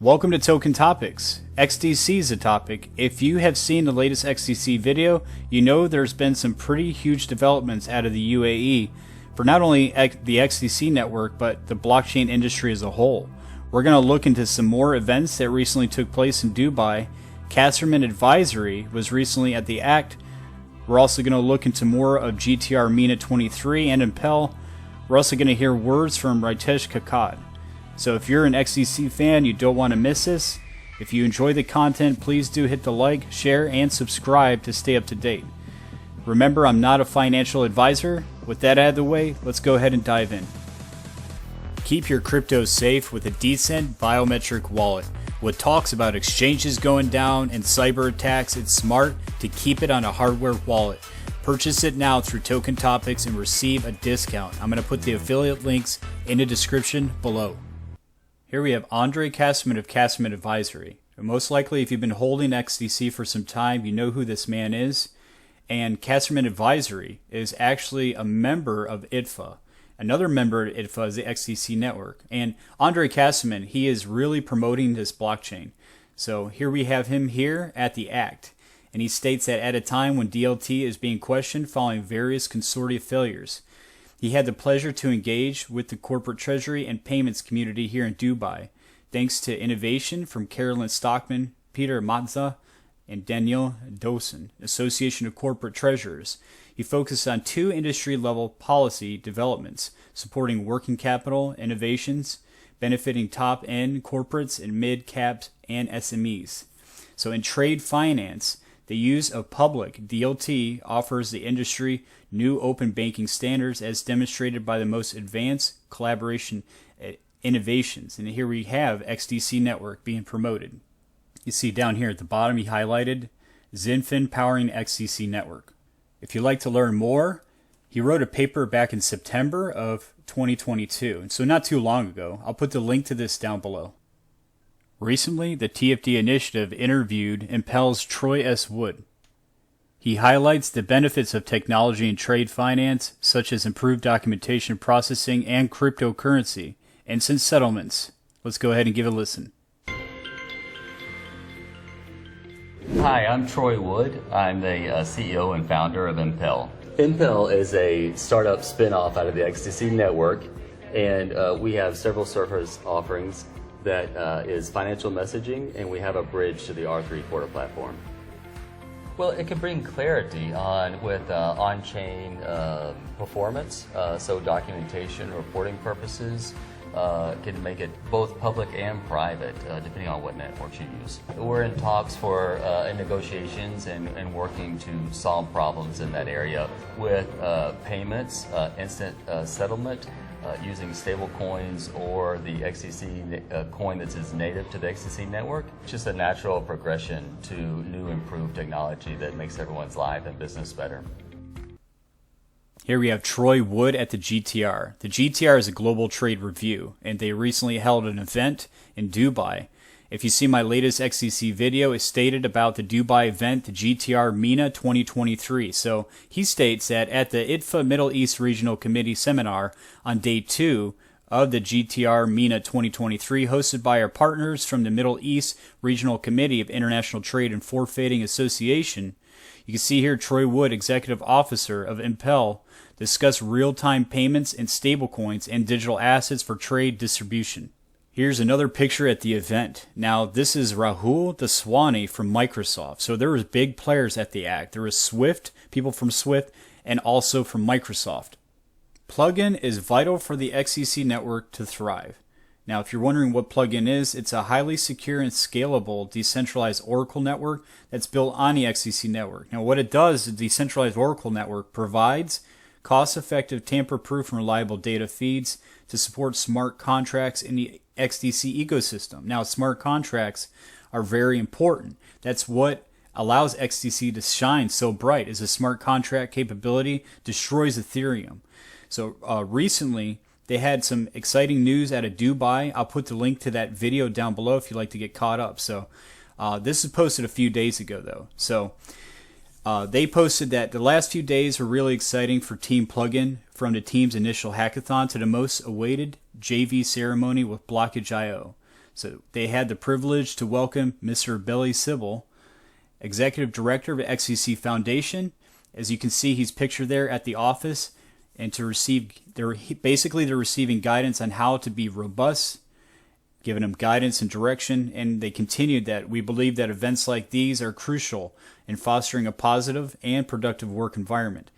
Welcome to Token Topics. XDC is a topic. If you have seen the latest XDC video, you know there's been some pretty huge developments out of the UAE for not only the XDC network, but the blockchain industry as a whole. We're going to look into some more events that recently took place in Dubai. XDC Advisory was recently at the ACT. We're also going to look into more of GTRMENA 23 and Impel. We're also going to hear words from Ritesh Kakad. So if you're an XDC fan, you don't want to miss this. If you enjoy the content, please do hit the like, share, and subscribe to stay up to date. Remember, I'm not a financial advisor. With that out of the way, let's go ahead and dive in. Keep your crypto safe with a DCENT biometric wallet. With talks about exchanges going down and cyber attacks, it's smart to keep it on a hardware wallet. Purchase it now through Token Topics and receive a discount. I'm going to put the affiliate links in the description below. Here we have Andre Kasserman of Kasserman Advisory. Most likely, if you've been holding XDC for some time, you know who this man is. And Kasserman Advisory is actually a member of ITFA. Another member of ITFA is the XDC Network. And Andre Kasserman, he is really promoting this blockchain. So here we have him here at the ACT. And he states that at a time when DLT is being questioned following various consortia failures, he had the pleasure to engage with the corporate treasury and payments community here in Dubai, thanks to innovation from Carolyn Stockman, Peter Matza, and Daniel Dosen, Association of Corporate Treasurers. He focused on two industry-level policy developments, supporting working capital innovations, benefiting top-end corporates and mid-caps and SMEs. So in trade finance, the use of public DLT offers the industry new open banking standards as demonstrated by the most advanced collaboration innovations. And here we have XDC Network being promoted. You see down here at the bottom he highlighted Xinfin powering XDC Network. If you'd like to learn more, he wrote a paper back in September of 2022, and so not too long ago. I'll put the link to this down below. Recently, the TFD Initiative interviewed Impel's Troy S. Wood. He highlights the benefits of technology in trade finance, such as improved documentation processing and cryptocurrency, instant settlements. Let's go ahead and give it a listen. Hi, I'm Troy Wood. I'm the CEO and founder of Impel. Impel is a startup spin-off out of the XDC Network, and we have several service offerings that is financial messaging, and we have a bridge to the R3 Quarter platform. Well, it can bring clarity with on-chain performance, so documentation, reporting purposes, can make it both public and private, depending on what networks you use. We're in talks for in negotiations and working to solve problems in that area with payments, instant settlement, using stablecoins or the XDC coin that is native to the XDC network. It's just a natural progression to new improved technology that makes everyone's life and business better. Here we have Troy Wood at the GTR. The GTR is a global trade review, and they recently held an event in Dubai. If you see my latest XDC video, it stated about the Dubai event, the GTRMENA 2023. So he states that at the ITFA Middle East Regional Committee seminar on day 2 of the GTRMENA 2023, hosted by our partners from the Middle East Regional Committee of International Trade and Forfeiting Association, you can see here Troy Wood, Executive Officer of Impel, discuss real-time payments and stablecoins and digital assets for trade distribution. Here's another picture at the event. Now, this is Rahul Daswani from Microsoft. So there was big players at the ACT. There was Swift, people from Swift, and also from Microsoft. Plugin is vital for the XDC network to thrive. Now, if you're wondering what Plugin is, it's a highly secure and scalable decentralized Oracle network that's built on the XDC network. Now, what it does, the decentralized Oracle network provides cost-effective, tamper-proof, and reliable data feeds to support smart contracts in the XDC ecosystem. Now, smart contracts are very important. That's what allows XDC to shine so bright, is a smart contract capability destroys Ethereum. So recently, they had some exciting news out of Dubai. I'll put the link to that video down below if you'd like to get caught up. So this is posted a few days ago, though. So they posted that the last few days were really exciting for Team Plugin, from the team's initial hackathon to the most awaited JV ceremony with Blockage.io. So they had the privilege to welcome Mr. Billy Sybil, Executive Director of XDC Foundation. As you can see, he's pictured there at the office, and to receive, they're receiving guidance on how to be robust, giving them guidance and direction, and they continued that we believe that events like these are crucial in fostering a positive and productive work environment.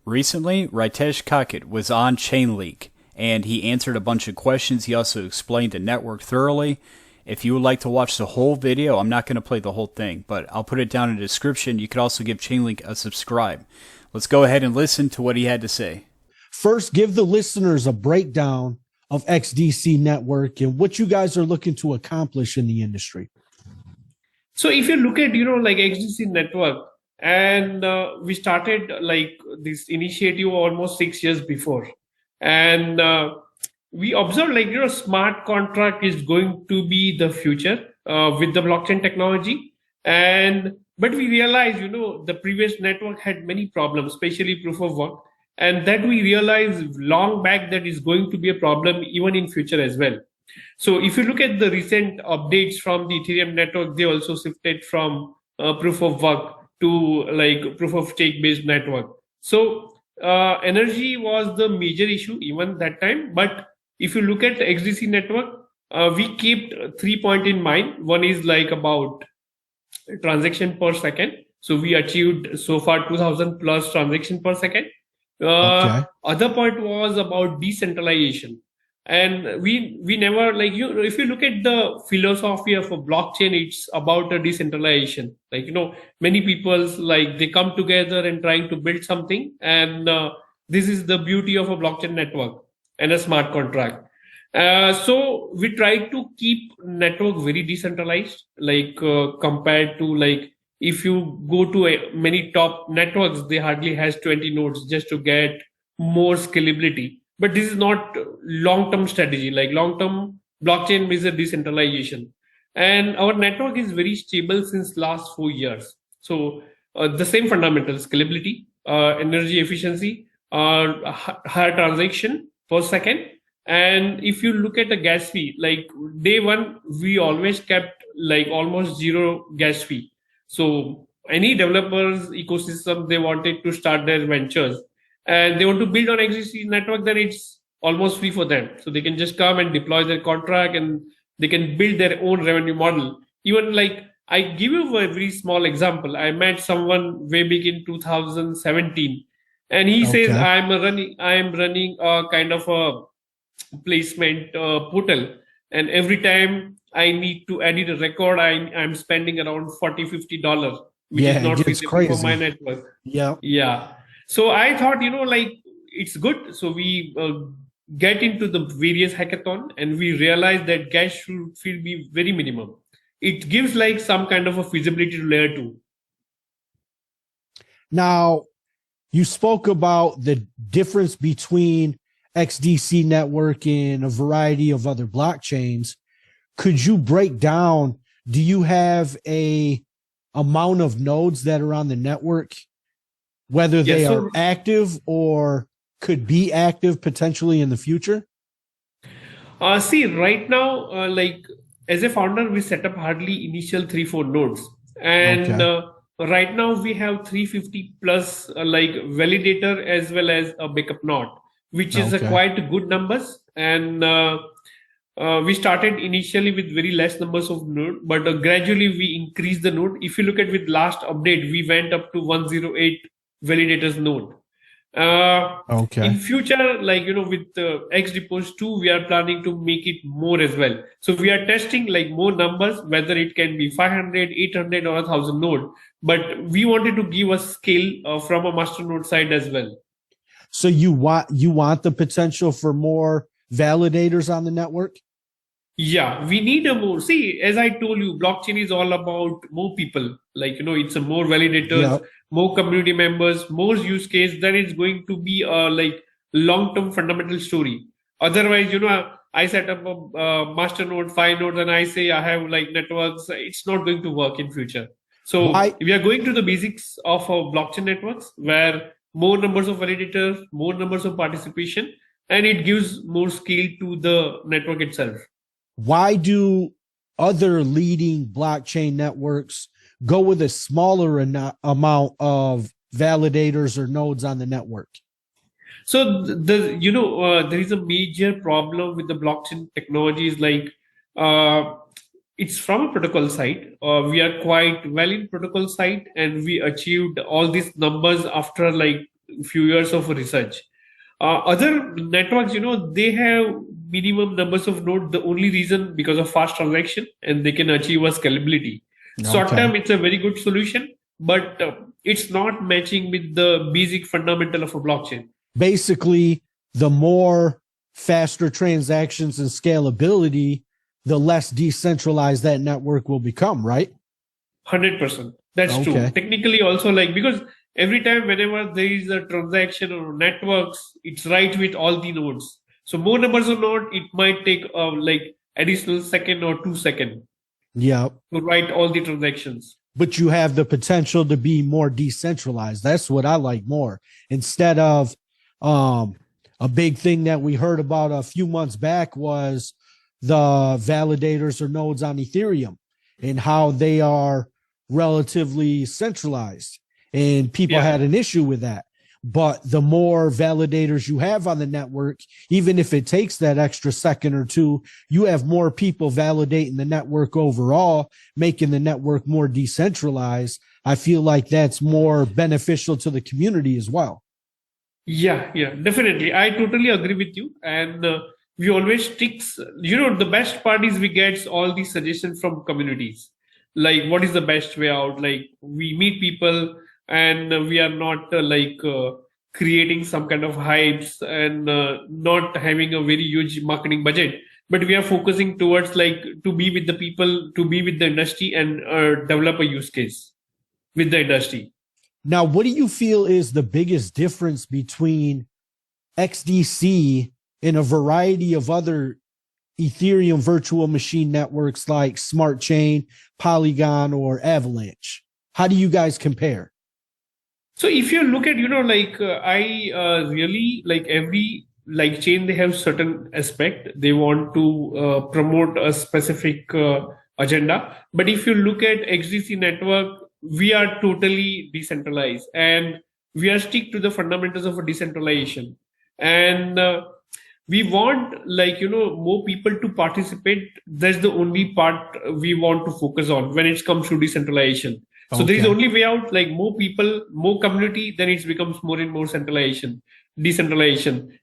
Recently, Ritesh Kakut was on Chainleak, and he answered a bunch of questions. He also explained the network thoroughly. If you would like to watch the whole video, I'm not going to play the whole thing, but I'll put it down in the description. You could also give Chainlink a subscribe. Let's go ahead and listen to what he had to say. First, give the listeners a breakdown of XDC Network and what you guys are looking to accomplish in the industry. So if you look at, like XDC Network, and we started like this initiative almost 6 years before. And we observed like, smart contract is going to be the future with the blockchain technology. But we realized, the previous network had many problems, especially proof of work. And that we realized long back that is going to be a problem even in future as well. So if you look at the recent updates from the Ethereum network, they also shifted from proof of work to like proof of stake based network. So energy was the major issue even that time. But if you look at the XDC network, we kept 3 points in mind. One is like about transaction per second. So we achieved so far 2000 plus transaction per second. Other point was about decentralization. And we never like, if you look at the philosophy of a blockchain, it's about a decentralization. Like, many people's like they come together and trying to build something. And this is the beauty of a blockchain network and a smart contract. So we try to keep network very decentralized, like compared to like, if you go to many top networks, they hardly has 20 nodes just to get more scalability. But this is not long-term strategy. Like long-term blockchain is a decentralization. And our network is very stable since last 4 years. So the same fundamentals, scalability, energy efficiency, higher transaction per second. And if you look at the gas fee, like day one, we always kept like almost zero gas fee. So any developers ecosystem, they wanted to start their ventures and they want to build on XDC network, then it's almost free for them. So they can just come and deploy their contract and they can build their own revenue model. Even like I give you a very small example. I met someone way back in 2017 and he says, I am running a kind of a placement portal. And every time I need to edit a record, I'm spending around $40-50, which is not feasible for my network. Yeah. So I thought, like it's good. So we get into the various hackathon and we realize that gas fee be very minimum. It gives like some kind of a feasibility to layer 2. Now, you spoke about the difference between XDC Network and a variety of other blockchains. Could you break down, do you have a amount of nodes that are on the network, whether they are active or could be active potentially in the future? See, right now, like as a founder, we set up hardly initial 3-4 nodes. And right now we have 350 plus like validator as well as a backup node, which is a quite good numbers. And we started initially with very less numbers of node, but gradually we increased the node. If you look at with last update, we went up to 108 validators node. In future, like, with XDepos 2, we are planning to make it more as well. So we are testing like more numbers, whether it can be 500, 800 or 1000 node, but we wanted to give a scale from a master node side as well. So you want the potential for more validators on the network? Yeah, we need a more. See, as I told you, blockchain is all about more people. Like, it's a more validators, more community members, more use case. Then it's going to be a like long-term fundamental story. Otherwise, I set up a master node, 5 nodes, and I say I have like networks. It's not going to work in future. So we are going to the basics of our blockchain networks where more numbers of validators, more numbers of participation, and it gives more scale to the network itself. Why do other leading blockchain networks go with a smaller amount of validators or nodes on the network? So there is a major problem with the blockchain technologies. It's from a protocol side. We are quite well in protocol side, and we achieved all these numbers after like a few years of research. Other networks, they have minimum numbers of nodes. The only reason because of fast transaction, and they can achieve a scalability. Short term, it's a very good solution, but it's not matching with the basic fundamental of a blockchain. Basically, the more faster transactions and scalability, the less decentralized that network will become, right? 100%. That's true. Technically also, because every time whenever there is a transaction or networks, it's right with all the nodes. So more numbers of nodes, it might take additional second or 2 seconds. Yeah. To write all the transactions. But you have the potential to be more decentralized. That's what I like more. Instead of a big thing that we heard about a few months back was the validators or nodes on Ethereum and how they are relatively centralized, and people had an issue with that. But the more validators you have on the network, even if it takes that extra second or two, you have more people validating the network overall, making the network more decentralized. I feel like that's more beneficial to the community as well. Yeah, definitely. I totally agree with you. And we always sticks, the best part is we get all these suggestions from communities. Like, what is the best way out? Like, we meet people and we are not creating some kind of hypes and not having a very huge marketing budget. But we are focusing towards to be with the people, to be with the industry and develop a use case with the industry. Now, what do you feel is the biggest difference between XDC and a variety of other Ethereum virtual machine networks like Smart Chain, Polygon, or Avalanche? How do you guys compare? So if you look at, I really every chain, they have certain aspect. They want to promote a specific agenda. But if you look at XDC network, we are totally decentralized and we are stick to the fundamentals of a decentralization. And we want more people to participate. That's the only part we want to focus on when it comes to decentralization. So there is only way out, more people, more community, then it becomes more and more decentralization.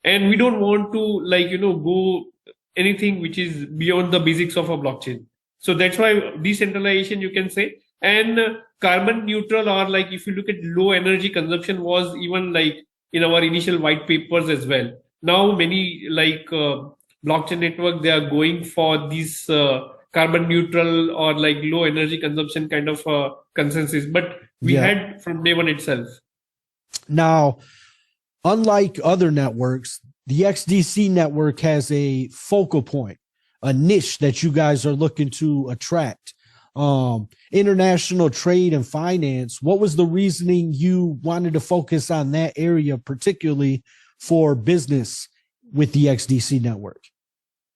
And we don't want to go anything which is beyond the basics of a blockchain. So that's why decentralization, you can say. And carbon neutral, or if you look at low energy consumption, was even in our initial white papers as well. Now many blockchain network, they are going for these carbon neutral or low energy consumption kind of consensus, but we had from day one itself. Now, unlike other networks, the XDC network has a focal point, a niche that you guys are looking to attract. International trade and finance. What was the reasoning you wanted to focus on that area, particularly for business with the XDC network?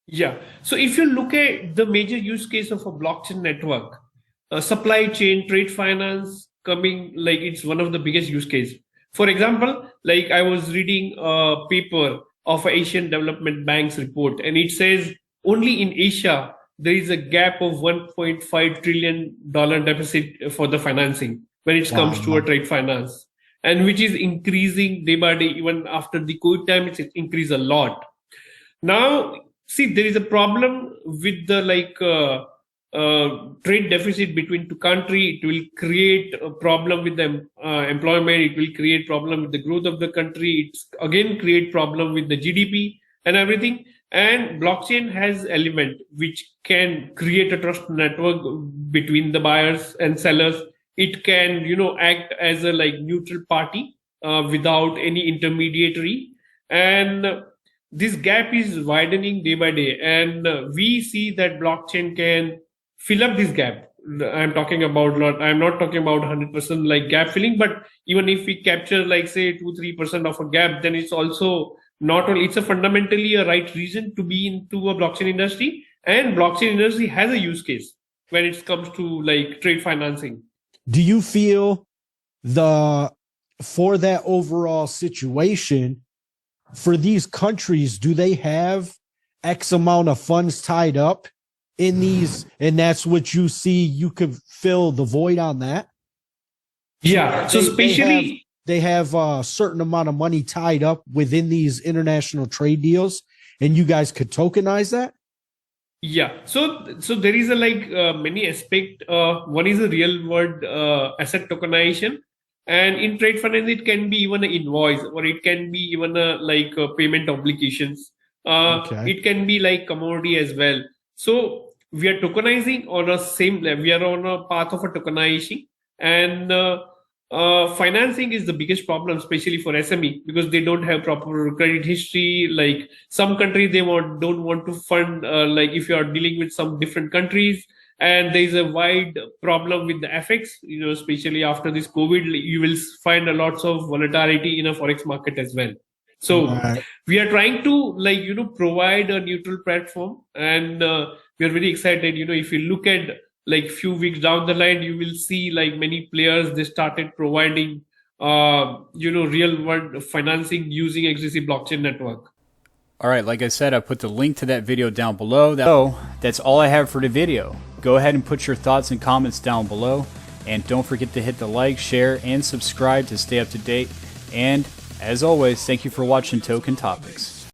Yeah. So if you look at the major use case of a blockchain network, supply chain, trade finance coming, it's one of the biggest use case. For example, I was reading a paper of Asian Development Bank's report, and it says only in Asia, there is a gap of $1.5 trillion deficit for the financing when it comes to a trade finance, and which is increasing day by day. Even after the COVID time, it's increased a lot. Now, see, there is a problem with the trade deficit between two countries. It will create a problem with the employment. It will create problem with the growth of the country. It's again create problem with the GDP and everything. And blockchain has element which can create a trust network between the buyers and sellers. It can, act as a neutral party without any intermediary. And this gap is widening day by day. And we see that blockchain can fill up this gap. I'm talking about I'm not talking about 100% gap filling, but even if we capture say 2-3% of a gap, then it's also not only, it's a fundamentally a right reason to be into a blockchain industry. and blockchain energy has a use case when it comes to like trade financing. Do you feel for that overall situation for these countries, do they have X amount of funds tied up in these, and that's what you see, you could fill the void on that? Yeah. So especially they have a certain amount of money tied up within these international trade deals, and you guys could tokenize that? Yeah. So there is a many aspect. One is a real world asset tokenization. And in trade finance, it can be even an invoice, or it can be even payment obligations. It can be like commodity as well. So we are tokenizing on a same level. We are on a path of a tokenization, and financing is the biggest problem, especially for SME, because they don't have proper credit history. Like some countries, don't want to fund. If you are dealing with some different countries. And there is a wide problem with the FX, especially after this COVID, you will find a lots of volatility in a forex market as well. So we are trying to provide a neutral platform, and we are very excited. If you look at few weeks down the line, you will see many players, they started providing real world financing using XDC blockchain network. All right, like I said, I put the link to that video down below. So that's all I have for the video. Go ahead and put your thoughts and comments down below. And don't forget to hit the like, share, and subscribe to stay up to date. And as always, thank you for watching Token Topics.